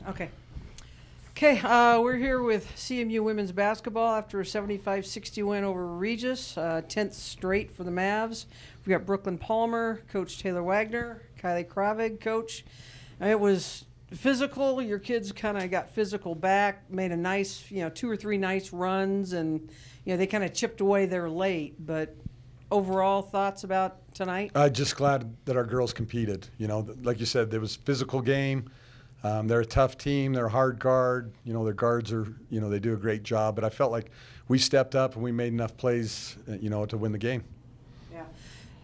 Okay. Okay, we're here with CMU women's basketball after a 75-60 win over Regis, 10th straight for the Mavs. We got Brooklyn Palmer, Coach Taylor Wagner, Kylie Kravig, Coach. It was physical. Your kids kind of got physical back, made a nice, 2 or 3 nice runs, and they kind of chipped away there late. But overall thoughts about tonight? I'm just glad that our girls competed. Like you said, there was a physical game. They're a tough team. They're a hard guard. Their guards are, they do a great job. But I felt like we stepped up and we made enough plays, to win the game. Yeah.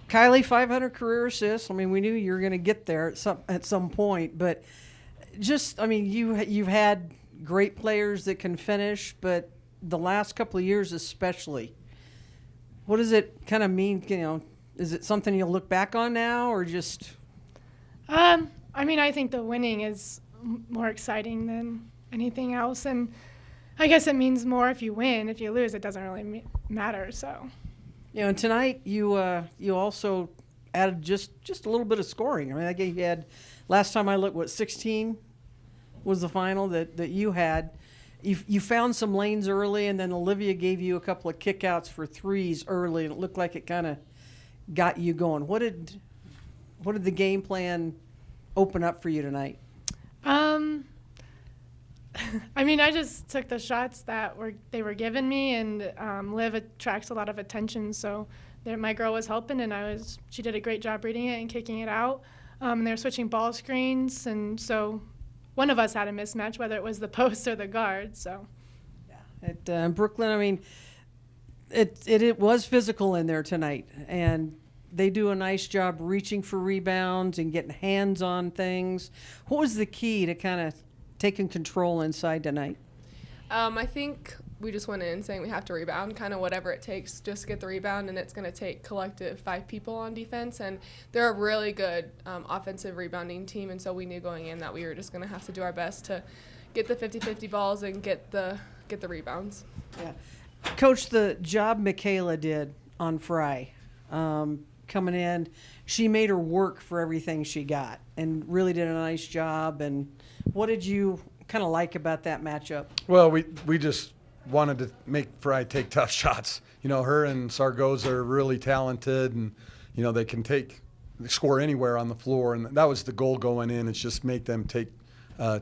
Kylie, 500 career assists. I mean, we knew you were going to get there at some point. But you've had great players that can finish, but the last couple of years especially. What does it kind of mean? Is it something you'll look back on now or just? I think the winning is more exciting than anything else, and I guess it means more if you win. If you lose, it doesn't really matter. So, and tonight you also added just a little bit of scoring. I mean, I think you had last time I looked, 16 was the final that you had. You found some lanes early, and then Olivia gave you a couple of kickouts for threes early, and it looked like it kind of got you going. What did the game plan open up for you tonight? I just took the shots that they were giving me, and Liv attracts a lot of attention, so my girl was helping, and she did a great job reading it and kicking it out. They were switching ball screens, and so one of us had a mismatch, whether it was the post or the guard. So, yeah. At Brooklyn, it was physical in there tonight, and they do a nice job reaching for rebounds and getting hands on things. What was the key to kind of taking control inside tonight? I think we just went in saying we have to rebound, kind of whatever it takes just to get the rebound, and it's going to take collective 5 people on defense, and they're a really good offensive rebounding team, and so we knew going in that we were just going to have to do our best to get the 50-50 balls and get the rebounds. Yeah. Coach, the job Michaela did on Fry, coming in, she made her work for everything she got and really did a nice job. And what did you kind of like about that matchup? Well, we just wanted to make Fry take tough shots. Her and Sargoza are really talented, and they can score anywhere on the floor, and that was the goal going in. It's just make them take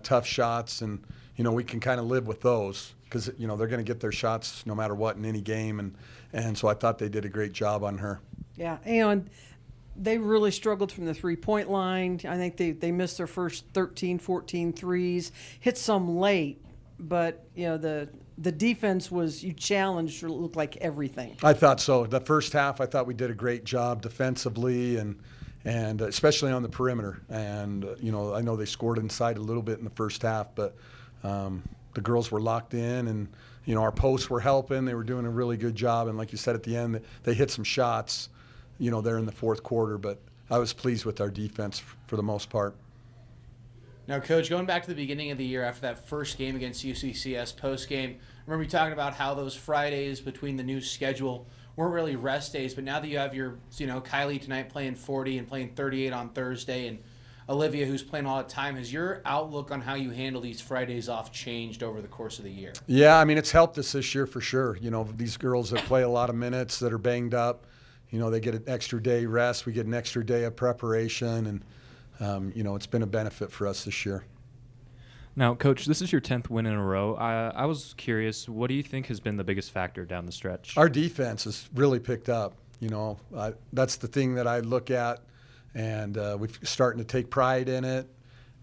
tough shots, and we can kind of live with those because they're going to get their shots no matter what in any game, and so I thought they did a great job on her. Yeah, and they really struggled from the three-point line. I think they missed their first 13, 14 threes, hit some late, but the defense was, you challenged, it looked like everything. I thought so. The first half, I thought we did a great job defensively and especially on the perimeter. And I know they scored inside a little bit in the first half, but the girls were locked in, and our posts were helping. They were doing a really good job, and like you said at the end, they hit some shots there in the fourth quarter, but I was pleased with our defense for the most part. Now, Coach, going back to the beginning of the year after that first game against UCCS post-game, I remember you talking about how those Fridays between the new schedule weren't really rest days, but now that you have your, Kylie tonight playing 40 and playing 38 on Thursday, and Olivia who's playing all the time, has your outlook on how you handle these Fridays off changed over the course of the year? Yeah, it's helped us this year for sure. These girls that play a lot of minutes that are banged up, they get an extra day rest. We get an extra day of preparation, and, it's been a benefit for us this year. Now, Coach, this is your 10th win in a row. I was curious, what do you think has been the biggest factor down the stretch? Our defense has really picked up. That's the thing that I look at, and we're starting to take pride in it,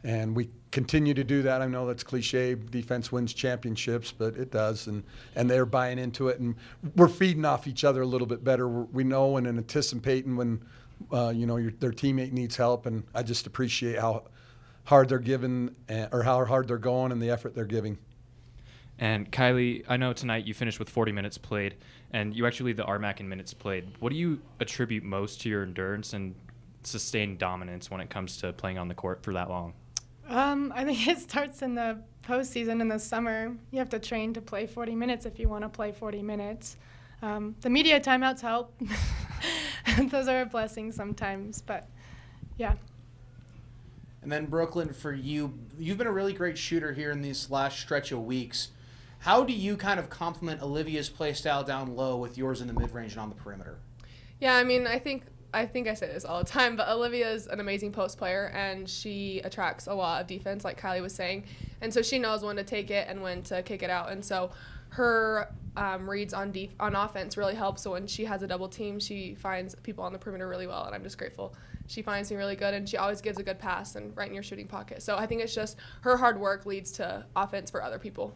and we continue to do that. I know that's cliche, defense wins championships, but it does, and they're buying into it, and we're feeding off each other a little bit better. We know and anticipating when their teammate needs help, and I just appreciate how hard they're giving, or how hard they're going, and the effort they're giving. And Kylie, I know tonight you finished with 40 minutes played, and you actually lead the RMAC in minutes played. What do you attribute most to your endurance and sustained dominance when it comes to playing on the court for that long? I think it starts in the postseason in the summer. You have to train to play 40 minutes if you want to play 40 minutes. The media timeouts help. Those are a blessing sometimes, but yeah. And then Brooklyn, for you, you've been a really great shooter here in these last stretch of weeks. How do you kind of complement Olivia's play style down low with yours in the mid-range and on the perimeter? Yeah, I mean, I think I say this all the time, but Olivia's an amazing post player, and she attracts a lot of defense, like Kylie was saying. And so she knows when to take it and when to kick it out. And so her reads on offense really help. So when she has a double team, she finds people on the perimeter really well, and I'm just grateful. She finds me really good, and she always gives a good pass and right in your shooting pocket. So I think it's just her hard work leads to offense for other people.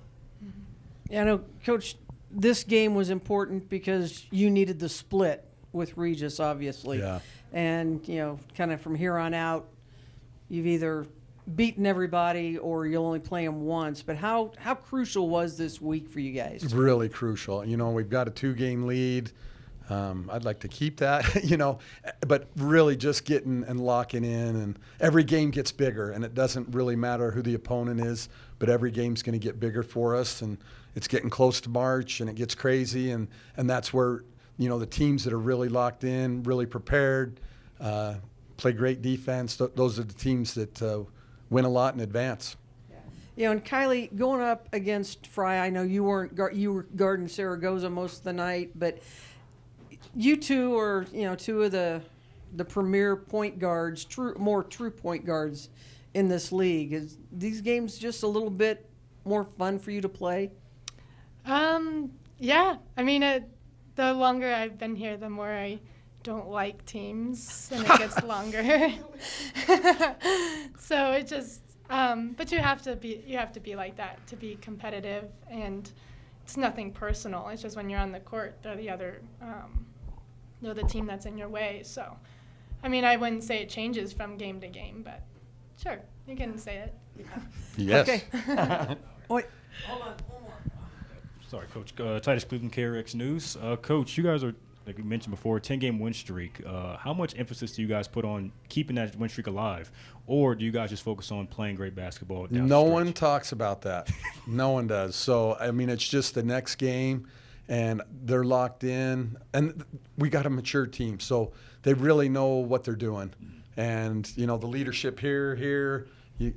Yeah, I know, Coach, this game was important because you needed the split with Regis, obviously. Yeah. And, kind of from here on out, you've either beaten everybody or you'll only play them once. But how crucial was this week for you guys? Really crucial. We've got a 2-game lead. I'd like to keep that, but really just getting and locking in. And every game gets bigger, and it doesn't really matter who the opponent is, but every game's going to get bigger for us. And it's getting close to March, and it gets crazy. And that's where, the teams that are really locked in, really prepared, play great defense, those are the teams that win a lot in advance. And Kylie, going up against Fry, I know you were guarding Saragossa most of the night, but you two are, two of the premier point guards, more true point guards in this league. Is these games just a little bit more fun for you to play? Yeah. I mean, the longer I've been here, the more I don't like teams, and it gets longer. So it just, but you have to be like that to be competitive, and it's nothing personal. It's just when you're on the court, they're the other, they're the team that's in your way. So, I mean, I wouldn't say it changes from game to game, but sure, you can say it. Yes. Okay. Wait. Sorry, Coach. Titus Cleveland, KRX News. Coach, you guys are, like we mentioned before, 10-game win streak. How much emphasis do you guys put on keeping that win streak alive? Or do you guys just focus on playing great basketball down No the one stretch? talks about that. No one does. So, I mean, it's just the next game, and they're locked in. And we got a mature team, so they really know what they're doing. And, the leadership here,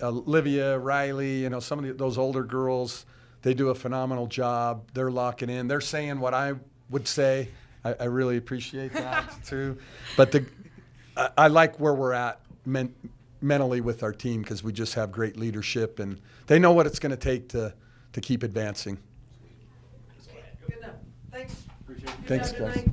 Olivia, Riley, some of those older girls, they do a phenomenal job. They're locking in. They're saying what I would say. I really appreciate that, too. But I like where we're at mentally with our team, because we just have great leadership, and they know what it's going to take to keep advancing. Good enough. Thanks. Thanks, guys.